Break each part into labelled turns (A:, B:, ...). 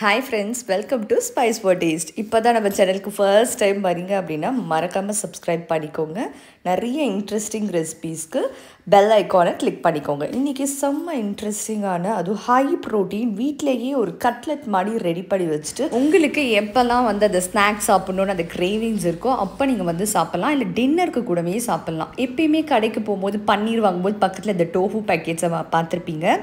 A: Hi friends, welcome to Spice for Taste. இப்போதான் நம்ம சேனலுக்கு ஃபர்ஸ்ட் டைம் வரீங்க அப்படின்னா மறக்காமல் சப்ஸ்கிரைப் பண்ணிக்கோங்க. நிறைய இன்ட்ரெஸ்டிங் ரெசிபீஸ்க்கு பெல் ஐக்கானை கிளிக் பண்ணிக்கோங்க. இன்றைக்கி செம்ம இன்ட்ரெஸ்டிங்கான அதுவும் ஹை ப்ரோட்டீன் வீட்டிலேயே ஒரு கட்லெட் மாதிரி ரெடி பண்ணி வச்சுட்டு உங்களுக்கு எப்போல்லாம் வந்து அந்த ஸ்நாக்ஸ் சாப்பிட்ணுன்னு அந்த கிரேவிங்ஸ் இருக்கோ அப்போ நீங்கள் வந்து சாப்பிட்லாம், இல்லை டின்னருக்கு கூடவே சாப்பிட்லாம். எப்பயுமே கடைக்கு போகும்போது பன்னீர் வாங்கும்போது பக்கத்தில் இந்த டோஃபு பேக்கெட்ஸை பார்த்துருப்பீங்க.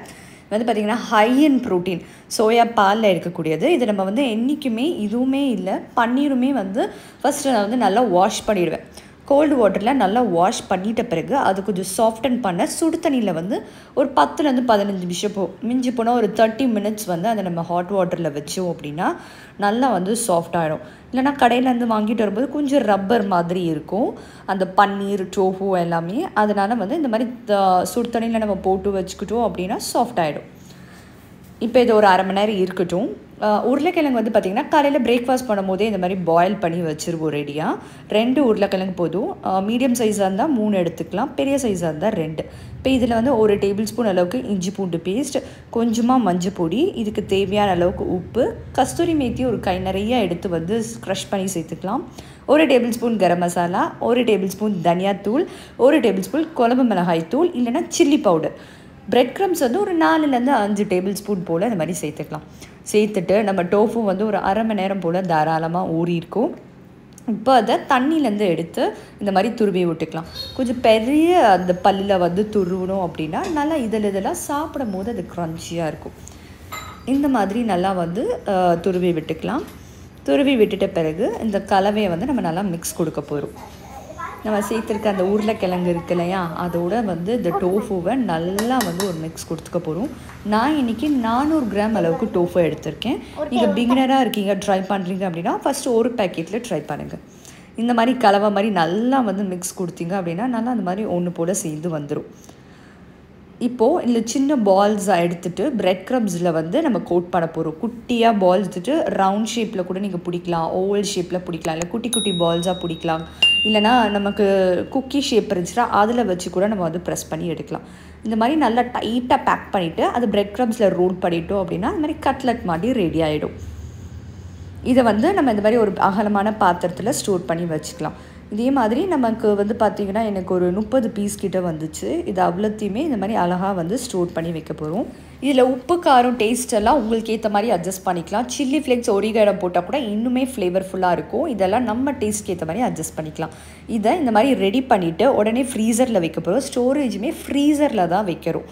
A: வந்து பார்த்திங்கன்னா ஹை இன் ப்ரோட்டீன் சோயா பாலில் இருக்கக்கூடியது. இது நம்ம வந்து என்றைக்குமே இதுவுமே இல்லை, பன்னீருமே வந்து ஃபஸ்ட்டு நான் வந்து நல்லா வாஷ் பண்ணிடுவேன். கோல்டு வாட்டரில் நல்லா வாஷ் பண்ணிட்ட பிறகு அது கொஞ்சம் சாஃப்டன் பண்ண சுடு தண்ணியில் வந்து ஒரு 10லேருந்து 15 நிமிஷம் மிஞ்சி போனால் ஒரு 30 மினிட்ஸ் வந்து அதை நம்ம ஹாட் வாட்டரில் வச்சோம் அப்படின்னா நல்லா வந்து சாஃப்ட் ஆகிடும். இல்லைனா கடையிலேருந்து வாங்கிட்டு வரும்போது கொஞ்சம் ரப்பர் மாதிரி இருக்கும் அந்த பன்னீர் டோஃபு எல்லாமே. அதனால் வந்து இந்த மாதிரி சுடு தண்ணியில் நம்ம போட்டு வச்சுக்கிட்டோம் அப்படின்னா சாஃப்ட் ஆகிடும். இப்போ இது ஒரு அரை மணி நேரம் இருக்கட்டும். உருளைக்கிழங்கு வந்து பார்த்திங்கன்னா காலையில் பிரேக்ஃபாஸ்ட் பண்ணும் போதே இந்த மாதிரி பாயில் பண்ணி வச்சுருவோம் ரெடியாக. 2 உருளைக்கிழங்கு போதும். மீடியம் சைஸாக இருந்தால் 3 எடுத்துக்கலாம், பெரிய சைஸாக இருந்தால் 2. இப்போ இதில் வந்து 1 டேபிள் ஸ்பூன் அளவுக்கு இஞ்சி பூண்டு பேஸ்ட், கொஞ்சமாக மஞ்சள் பொடி, இதுக்கு தேவையான அளவுக்கு உப்பு, கஸ்தூரி மேத்தி ஒரு கை நிறைய எடுத்து வந்து க்ரஷ் பண்ணி சேர்த்துக்கலாம். 1 table spoon garam masala, 1 table spoon தனியாத்தூள், 1 டேபிள் ஸ்பூன் குழம்பு மிளகாய் தூள் இல்லைனா சில்லி பவுடர். பிரெட் க்ரம்ஸ் வந்து ஒரு 4லேருந்து 5 டேபிள் ஸ்பூன் போல் இந்த மாதிரி சேர்த்துக்கலாம். சேர்த்துட்டு நம்ம டோஃபு வந்து ஒரு அரை மணி நேரம் போல் தாராளமாக ஊறியிருக்கும். இப்போ அதை தண்ணியிலேருந்து எடுத்து இந்த மாதிரி துருவி விட்டுக்கலாம். கொஞ்சம் பெரிய அந்த பல்லில் வந்து துருவணும் அப்படின்னா நல்லா இதெல்லாம் சாப்பிடும் போது அது க்ரன்ச்சியாக இருக்கும். இந்த மாதிரி நல்லா வந்து துருவி விட்டுக்கலாம். துருவி விட்டுட்ட பிறகு இந்த கலவையை வந்து நம்ம நல்லா மிக்ஸ் கொடுக்க போகிறோம். நம்ம சேர்த்துருக்க அந்த உருளைக்கிழங்கு இருக்கு இல்லையா, அதோட வந்து இந்த டோஃபுவை நல்லா வந்து ஒரு மிக்ஸ் கொடுத்துக்க போகிறோம். நான் இன்றைக்கி 400 கிராம் அளவுக்கு டோஃபு எடுத்திருக்கேன். நீங்கள் பிகினராக இருக்கீங்க, ட்ரை பண்ணுறீங்க அப்படின்னா ஃபஸ்ட்டு ஒரு பேக்கெட்டில் ட்ரை பண்ணுங்கள். இந்த மாதிரி கலவை மாதிரி நல்லா வந்து மிக்ஸ் கொடுத்தீங்க அப்படின்னா நல்லா அந்த மாதிரி ஒன்று போல் சேர்ந்து வந்துடும். இப்போது இதில் சின்ன பால்ஸாக எடுத்துகிட்டு பிரெட் க்ரம்ஸில் வந்து நம்ம கோட் பண்ண போகிறோம். குட்டியாக பால்ஸ் எடுத்துட்டு ரவுண்ட் ஷேப்பில் கூட நீங்கள் பிடிக்கலாம், ஓவல் ஷேப்பில் பிடிக்கலாம், இல்லை குட்டி குட்டி பால்ஸாக பிடிக்கலாம். இல்லைனா நமக்கு குக்கி ஷேப் இருந்துச்சுன்னா அதில் வச்சு கூட நம்ம வந்து ப்ரெஸ் பண்ணி எடுக்கலாம். இந்த மாதிரி நல்லா டைட்டாக பேக் பண்ணிவிட்டு அது பிரெட் க்ரம்ஸில் ரோல் பண்ணிட்டோம் அப்படின்னா இந்த மாதிரி கட்லெட் மாதிரி ரெடி ஆகிடும். இதை வந்து நம்ம இந்த மாதிரி ஒரு அகலமான பாத்திரத்தில் ஸ்டோர் பண்ணி வச்சுக்கலாம். இதே மாதிரி நமக்கு வந்து பார்த்திங்கன்னா எனக்கு ஒரு 30 பீஸ் கிட்ட வந்துச்சு. இது அவ்வளோத்தையுமே இந்த மாதிரி அழகாக வந்து ஸ்டோர் பண்ணி வைக்க போகிறோம். இதில் உப்பு காரம் டேஸ்ட் எல்லாம் உங்களுக்கு ஏற்ற மாதிரி அட்ஜஸ்ட் பண்ணிக்கலாம். சில்லி ஃப்ளேக்ஸ் ஒரிகேனோ போட்டால் கூட இன்னுமே ஃப்ளேவர்ஃபுல்லாக இருக்கும். இதெல்லாம் நம்ம டேஸ்ட்க்கு ஏற்ற மாதிரி அட்ஜஸ்ட் பண்ணிக்கலாம். இதை இந்த மாதிரி ரெடி பண்ணிவிட்டு உடனே ஃப்ரீசரில் வைக்க போகிறோம். ஸ்டோரேஜுமே ஃப்ரீசரில் தான் வைக்கிறோம்.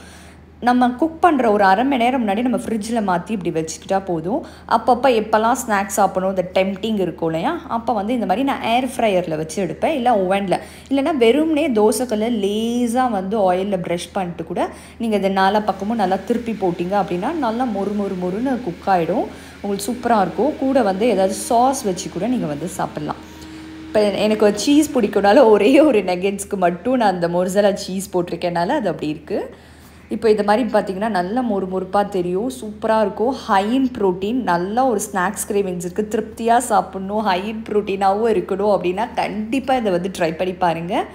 A: நம்ம குக் பண்ணுற ஒரு அரை மணி நேரம் முன்னாடி நம்ம ஃப்ரிட்ஜில் மாற்றி இப்படி வச்சுக்கிட்டா போதும். அப்பப்போ எப்போல்லாம் ஸ்நாக்ஸ் சாப்பிடணும் இந்த டெம்ப்டிங் இருக்கும் இல்லையா, அப்போ வந்து இந்த மாதிரி நான் ஏர் ஃப்ரையரில் வச்சு எடுப்பேன், இல்லை ஓவனில், இல்லைனா வெறும்னே தோசைக்கல்ல லேஸாக வந்து ஆயிலில் ப்ரஷ் பண்ணிட்டு கூட நீங்கள் இதை 4 பக்கமும் நல்லா திருப்பி போட்டிங்க அப்படின்னா நல்லா மொறுன்னு குக் ஆகிடும். உங்களுக்கு சூப்பராக இருக்கும். கூட வந்து ஏதாவது சாஸ் வச்சு கூட நீங்கள் வந்து சாப்பிட்லாம். இப்போ எனக்கு ஒரு சீஸ் பிடிக்கனால ஒரே ஒரு நெகட்ஸ்க்கு மட்டும் நான் அந்த மொர்சலா சீஸ் போட்டிருக்கேனால அது அப்படி இருக்குது. இப்போ இந்த மாதிரி பார்த்திங்கன்னா நல்லா மொறுப்பாக தெரியும், சூப்பராக இருக்கும். ஹை இன் ப்ரோட்டீன், நல்லா ஒரு ஸ்நாக்ஸ் கிரேவிங்ஸ் இருக்குது, திருப்தியாக சாப்பிட்ணும், ஹை இன் ப்ரோட்டீனாகவும் இருக்கணும் அப்படின்னா கண்டிப்பாக இதை வந்து ட்ரை பண்ணி பாருங்கள்.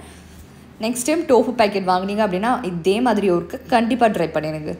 A: நெக்ஸ்ட் டைம் டோஃபு பேக்கெட் வாங்கினீங்க அப்படின்னா இதே மாதிரி ஒர்க்கு கண்டிப்பாக ட்ரை பண்ணிடுங்க.